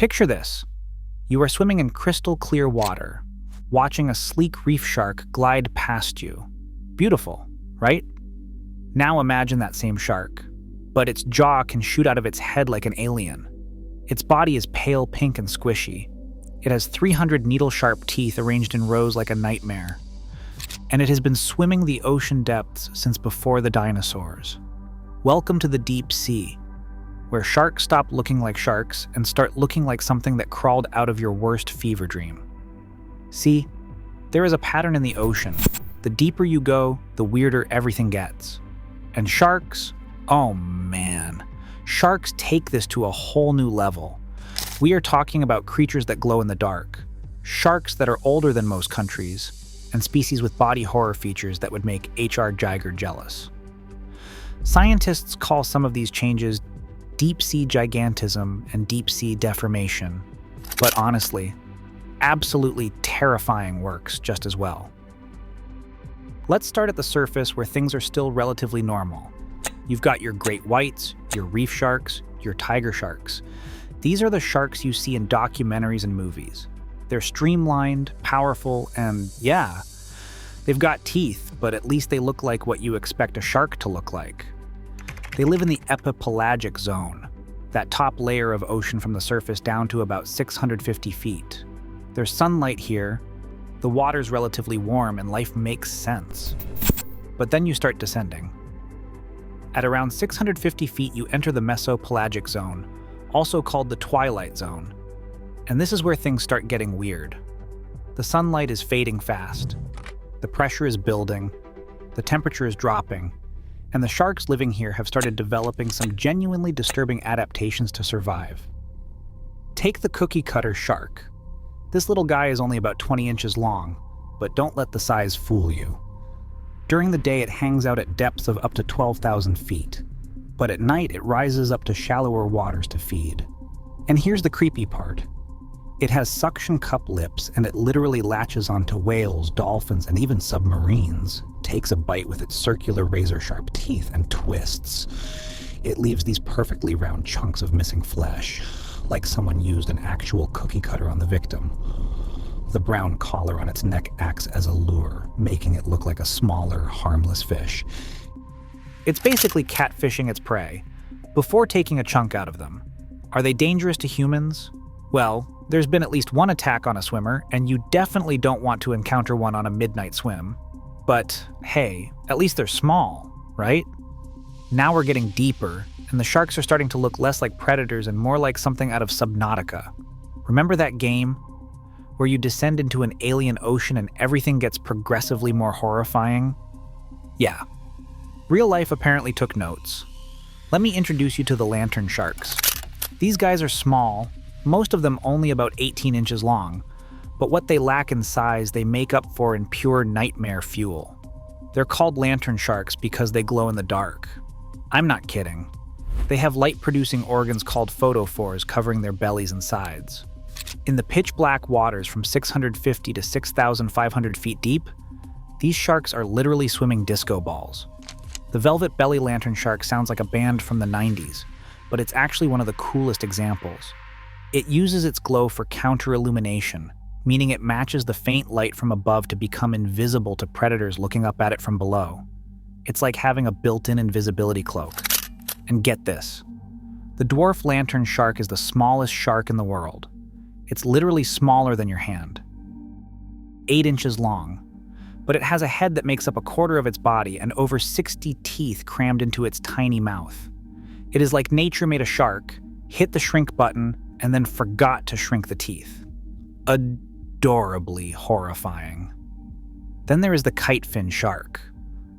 Picture this. You are swimming in crystal clear water, watching a sleek reef shark glide past you. Beautiful, right? Now imagine that same shark, but its jaw can shoot out of its head like an alien. Its body is pale pink and squishy. It has 300 needle-sharp teeth arranged in rows like a nightmare. And it has been swimming the ocean depths since before the dinosaurs. Welcome to the deep sea, where sharks stop looking like sharks and start looking like something that crawled out of your worst fever dream. See, there is a pattern in the ocean. The deeper you go, the weirder everything gets. And sharks, oh man, sharks take this to a whole new level. We are talking about creatures that glow in the dark, sharks that are older than most countries, and species with body horror features that would make H.R. Giger jealous. Scientists call some of these changes deep-sea gigantism and deep-sea deformation, but honestly, absolutely terrifying works just as well. Let's start at the surface where things are still relatively normal. You've got your great whites, your reef sharks, your tiger sharks. These are the sharks you see in documentaries and movies. They're streamlined, powerful, and yeah, they've got teeth, but at least they look like what you expect a shark to look like. They live in the epipelagic zone, that top layer of ocean from the surface down to about 650 feet. There's sunlight here, the water's relatively warm, and life makes sense. But then you start descending. At around 650 feet, you enter the mesopelagic zone, also called the twilight zone. And this is where things start getting weird. The sunlight is fading fast. The pressure is building. The temperature is dropping. And the sharks living here have started developing some genuinely disturbing adaptations to survive. Take the cookie cutter shark. This little guy is only about 20 inches long, but don't let the size fool you. During the day, it hangs out at depths of up to 12,000 feet, but at night it rises up to shallower waters to feed. And here's the creepy part. It has suction cup lips, and it literally latches onto whales, dolphins, and even submarines, takes a bite with its circular razor-sharp teeth, and twists. It leaves these perfectly round chunks of missing flesh, like someone used an actual cookie cutter on the victim. The brown collar on its neck acts as a lure, making it look like a smaller, harmless fish. It's basically catfishing its prey, before taking a chunk out of them. Are they dangerous to humans? Well, there's been at least one attack on a swimmer, and you definitely don't want to encounter one on a midnight swim. But hey, at least they're small, right? Now we're getting deeper, and the sharks are starting to look less like predators and more like something out of Subnautica. Remember that game? Where you descend into an alien ocean and everything gets progressively more horrifying? Yeah. Real life apparently took notes. Let me introduce you to the lantern sharks. These guys are small, most of them only about 18 inches long, but what they lack in size they make up for in pure nightmare fuel. They're called lantern sharks because they glow in the dark. I'm not kidding. They have light-producing organs called photophores covering their bellies and sides. In the pitch-black waters from 650 to 6,500 feet deep, these sharks are literally swimming disco balls. The velvet belly lantern shark sounds like a band from the 90s, but it's actually one of the coolest examples. It uses its glow for counter-illumination, meaning it matches the faint light from above to become invisible to predators looking up at it from below. It's like having a built-in invisibility cloak. And get this, the dwarf lantern shark is the smallest shark in the world. It's literally smaller than your hand. 8 inches long, but it has a head that makes up a quarter of its body and over 60 teeth crammed into its tiny mouth. It is like nature made a shark, hit the shrink button, and then forgot to shrink the teeth. Adorably horrifying. Then there is the kitefin shark,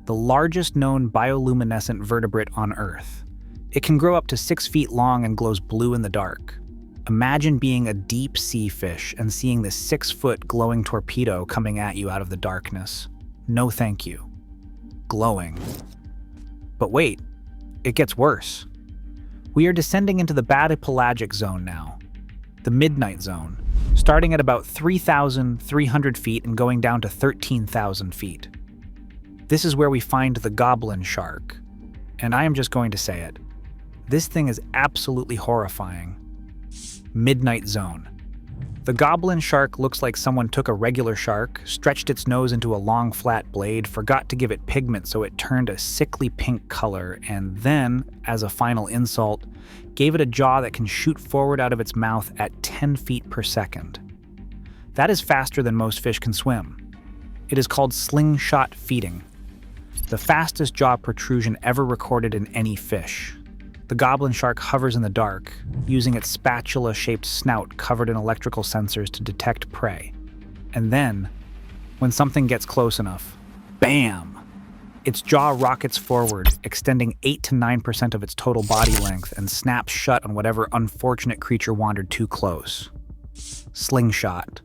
the largest known bioluminescent vertebrate on Earth. It can grow up to 6 feet long and glows blue in the dark. Imagine being a deep sea fish and seeing this 6-foot glowing torpedo coming at you out of the darkness. No thank you. Glowing. But wait, it gets worse. We are descending into the bathypelagic zone now, the midnight zone, starting at about 3,300 feet and going down to 13,000 feet. This is where we find the goblin shark. And I am just going to say it. This thing is absolutely horrifying. midnight zone. The goblin shark looks like someone took a regular shark, stretched its nose into a long flat blade, forgot to give it pigment so it turned a sickly pink color, and then, as a final insult, gave it a jaw that can shoot forward out of its mouth at 10 feet per second. That is faster than most fish can swim. It is called slingshot feeding, the fastest jaw protrusion ever recorded in any fish. The goblin shark hovers in the dark, using its spatula-shaped snout covered in electrical sensors to detect prey. And then, when something gets close enough, bam! Its jaw rockets forward, extending 8 to 9% of its total body length, and snaps shut on whatever unfortunate creature wandered too close. Slingshot.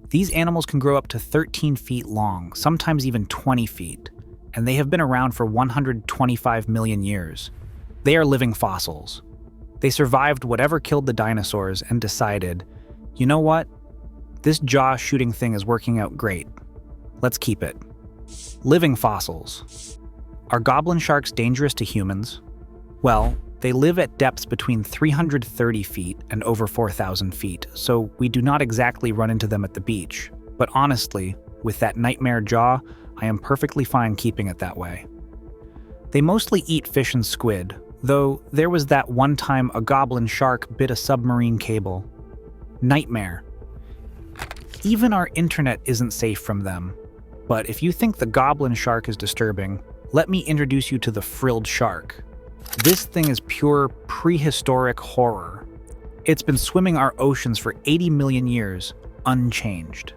These animals can grow up to 13 feet long, sometimes even 20 feet, and they have been around for 125 million years. They are living fossils. They survived whatever killed the dinosaurs and decided, you know what? This jaw-shooting thing is working out great. Let's keep it. Living fossils. Are goblin sharks dangerous to humans? Well, they live at depths between 330 feet and over 4,000 feet, so we do not exactly run into them at the beach. But honestly, with that nightmare jaw, I am perfectly fine keeping it that way. They mostly eat fish and squid, though there was that one time a goblin shark bit a submarine cable. Nightmare. Even our internet isn't safe from them. But if you think the goblin shark is disturbing, let me introduce you to the frilled shark. This thing is pure prehistoric horror. It's been swimming our oceans for 80 million years, unchanged.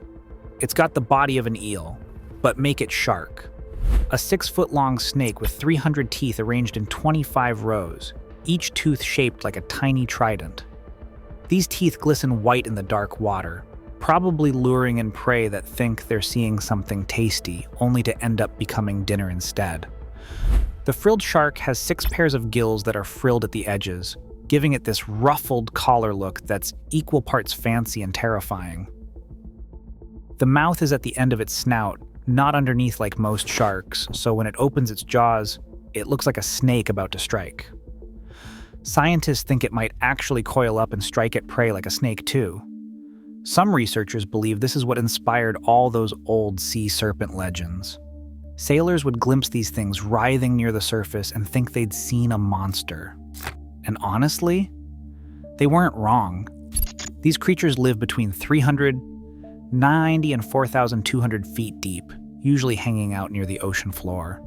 It's got the body of an eel, but make it shark. A 6-foot-long snake with 300 teeth arranged in 25 rows, each tooth shaped like a tiny trident. These teeth glisten white in the dark water, probably luring in prey that think they're seeing something tasty, only to end up becoming dinner instead. The frilled shark has 6 pairs of gills that are frilled at the edges, giving it this ruffled collar look that's equal parts fancy and terrifying. The mouth is at the end of its snout, not underneath like most sharks, so when it opens its jaws, it looks like a snake about to strike. Scientists think it might actually coil up and strike at prey like a snake too. Some researchers believe this is what inspired all those old sea serpent legends. Sailors would glimpse these things writhing near the surface and think they'd seen a monster. And honestly, they weren't wrong. These creatures live between 390 and 4,200 feet deep, usually hanging out near the ocean floor.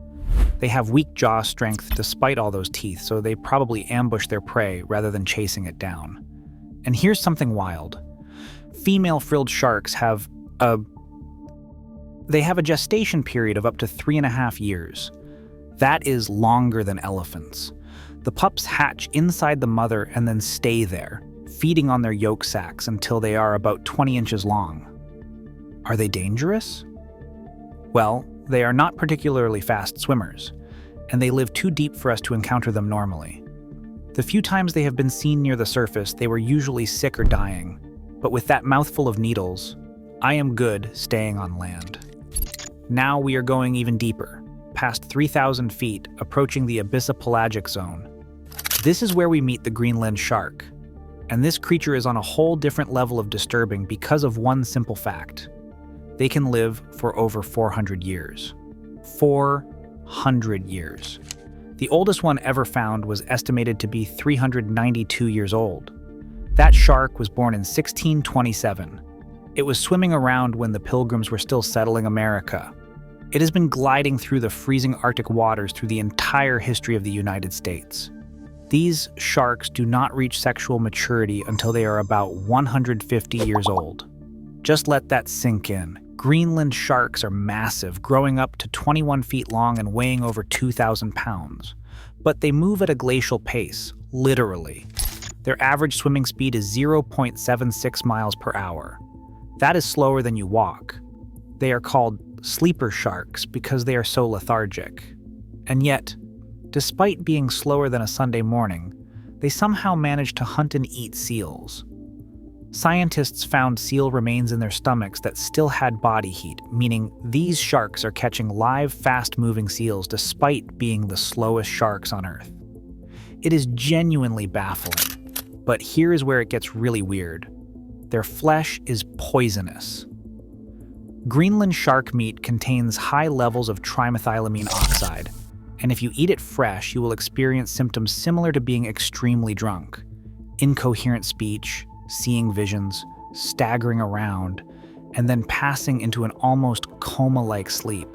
They have weak jaw strength despite all those teeth, so they probably ambush their prey rather than chasing it down. And here's something wild. Female frilled sharks have a gestation period of up to 3.5 years. That is longer than elephants. The pups hatch inside the mother and then stay there, feeding on their yolk sacs until they are about 20 inches long. Are they dangerous? Well, they are not particularly fast swimmers, and they live too deep for us to encounter them normally. The few times they have been seen near the surface, they were usually sick or dying, but with that mouthful of needles, I am good staying on land. Now we are going even deeper, past 3,000 feet, approaching the abyssal pelagic zone. This is where we meet the Greenland shark, and this creature is on a whole different level of disturbing because of one simple fact. They can live for over 400 years. 400 years. The oldest one ever found was estimated to be 392 years old. That shark was born in 1627. It was swimming around when the Pilgrims were still settling America. It has been gliding through the freezing Arctic waters through the entire history of the United States. These sharks do not reach sexual maturity until they are about 150 years old. Just let that sink in. Greenland sharks are massive, growing up to 21 feet long and weighing over 2,000 pounds. But they move at a glacial pace, literally. Their average swimming speed is 0.76 miles per hour. That is slower than you walk. They are called sleeper sharks because they are so lethargic. And yet, despite being slower than a Sunday morning, they somehow manage to hunt and eat seals. Scientists found seal remains in their stomachs that still had body heat, meaning these sharks are catching live, fast-moving seals despite being the slowest sharks on Earth. It is genuinely baffling. But here is where it gets really weird. Their flesh is poisonous. Greenland shark meat contains high levels of trimethylamine oxide, and if you eat it fresh, you will experience symptoms similar to being extremely drunk. Incoherent speech, seeing visions, staggering around, and then passing into an almost coma-like sleep.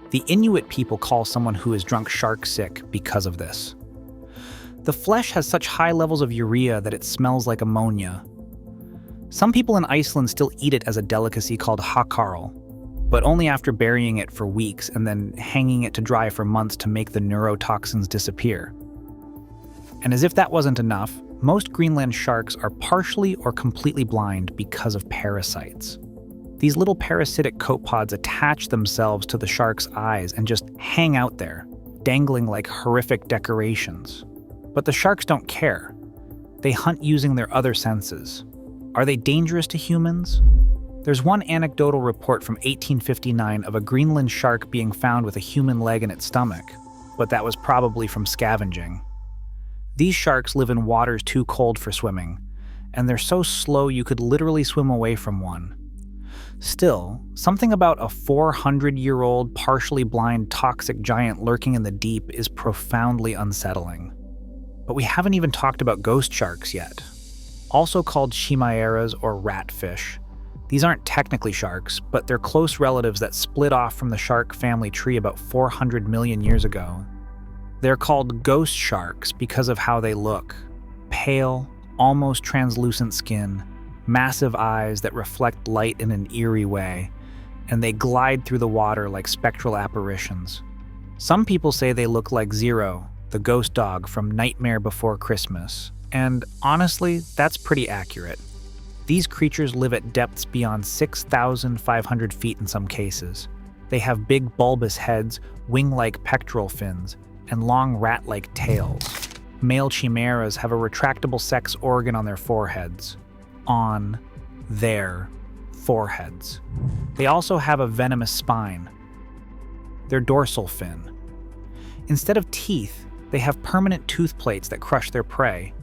The Inuit people call someone who is drunk shark sick because of this. The flesh has such high levels of urea that it smells like ammonia. Some people in Iceland still eat it as a delicacy called hakarl, but only after burying it for weeks and then hanging it to dry for months to make the neurotoxins disappear. And as if that wasn't enough, most Greenland sharks are partially or completely blind because of parasites. These little parasitic copepods attach themselves to the shark's eyes and just hang out there, dangling like horrific decorations. But the sharks don't care. They hunt using their other senses. Are they dangerous to humans? There's one anecdotal report from 1859 of a Greenland shark being found with a human leg in its stomach, but that was probably from scavenging. These sharks live in waters too cold for swimming, and they're so slow you could literally swim away from one. Still, something about a 400-year-old, partially blind, toxic giant lurking in the deep is profoundly unsettling. But we haven't even talked about ghost sharks yet. Also called chimeras or ratfish. These aren't technically sharks, but they're close relatives that split off from the shark family tree about 400 million years ago. They're called ghost sharks because of how they look. Pale, almost translucent skin, massive eyes that reflect light in an eerie way, and they glide through the water like spectral apparitions. Some people say they look like Zero, the ghost dog from Nightmare Before Christmas. And honestly, that's pretty accurate. These creatures live at depths beyond 6,500 feet in some cases. They have big bulbous heads, wing-like pectoral fins, and long rat-like tails. Male chimeras have a retractable sex organ on their foreheads. On their foreheads. They also have a venomous spine. Their dorsal fin. Instead of teeth, they have permanent tooth plates that crush their prey.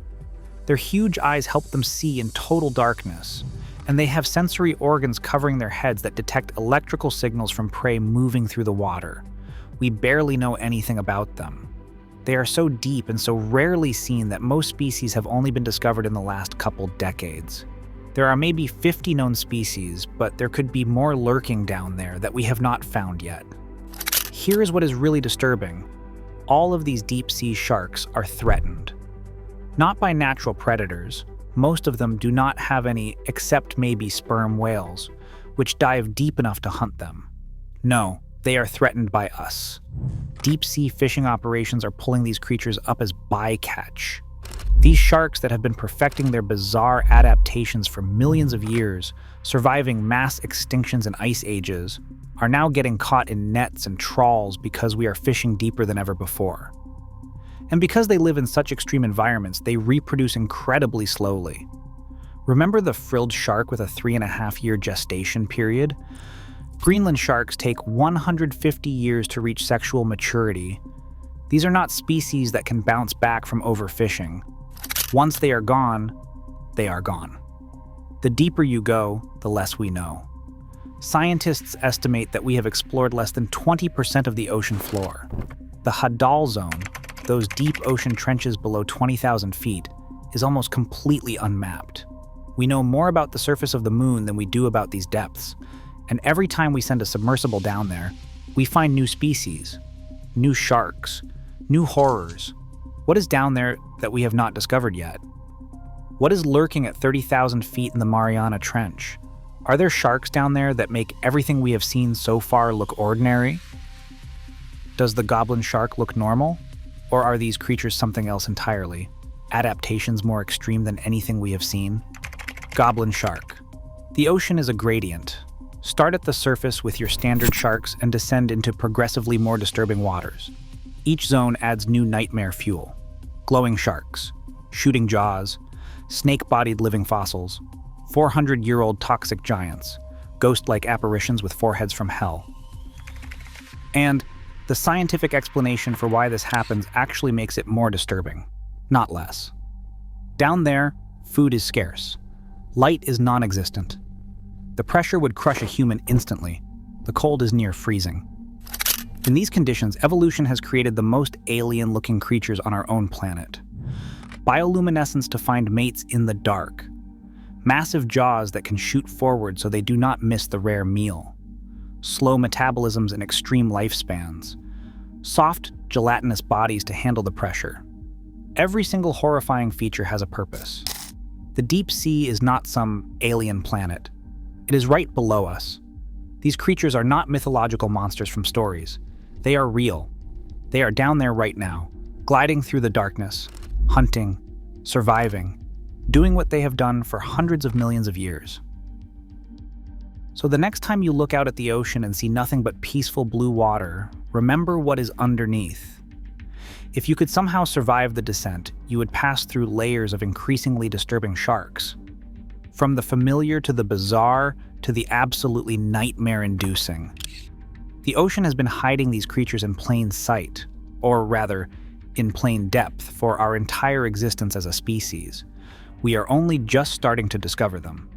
Their huge eyes help them see in total darkness, and they have sensory organs covering their heads that detect electrical signals from prey moving through the water. We barely know anything about them. They are so deep and so rarely seen that most species have only been discovered in the last couple decades. There are maybe 50 known species, but there could be more lurking down there that we have not found yet. Here is what is really disturbing. All of these deep-sea sharks are threatened. Not by natural predators. Most of them do not have any except maybe sperm whales, which dive deep enough to hunt them. No, they are threatened by us. Deep-sea fishing operations are pulling these creatures up as bycatch. These sharks that have been perfecting their bizarre adaptations for millions of years, surviving mass extinctions and ice ages, are now getting caught in nets and trawls because we are fishing deeper than ever before. And because they live in such extreme environments, they reproduce incredibly slowly. Remember the frilled shark with a 3.5-year gestation period? Greenland sharks take 150 years to reach sexual maturity. These are not species that can bounce back from overfishing. Once they are gone, they are gone. The deeper you go, the less we know. Scientists estimate that we have explored less than 20% of the ocean floor. The hadal zone, those deep ocean trenches below 20,000 feet, is almost completely unmapped. We know more about the surface of the moon than we do about these depths, and every time we send a submersible down there, we find new species, new sharks, new horrors. What is down there that we have not discovered yet? What is lurking at 30,000 feet in the Mariana Trench? Are there sharks down there that make everything we have seen so far look ordinary? Does the goblin shark look normal? Or are these creatures something else entirely? Adaptations more extreme than anything we have seen? Goblin shark. The ocean is a gradient. Start at the surface with your standard sharks and descend into progressively more disturbing waters. Each zone adds new nightmare fuel. Glowing sharks, shooting jaws, snake-bodied living fossils, 400-year-old toxic giants, ghost-like apparitions with foreheads from hell. And the scientific explanation for why this happens actually makes it more disturbing, not less. Down there, food is scarce. Light is non-existent. The pressure would crush a human instantly. The cold is near freezing. In these conditions, evolution has created the most alien-looking creatures on our own planet. Bioluminescence to find mates in the dark. Massive jaws that can shoot forward so they do not miss the rare meal. Slow metabolisms and extreme lifespans. Soft, gelatinous bodies to handle the pressure. Every single horrifying feature has a purpose. The deep sea is not some alien planet. It is right below us. These creatures are not mythological monsters from stories. They are real. They are down there right now, gliding through the darkness, hunting, surviving, doing what they have done for hundreds of millions of years. So the next time you look out at the ocean and see nothing but peaceful blue water, remember what is underneath. If you could somehow survive the descent, you would pass through layers of increasingly disturbing sharks. From the familiar to the bizarre to the absolutely nightmare-inducing. The ocean has been hiding these creatures in plain sight, or rather, in plain depth, for our entire existence as a species. We are only just starting to discover them.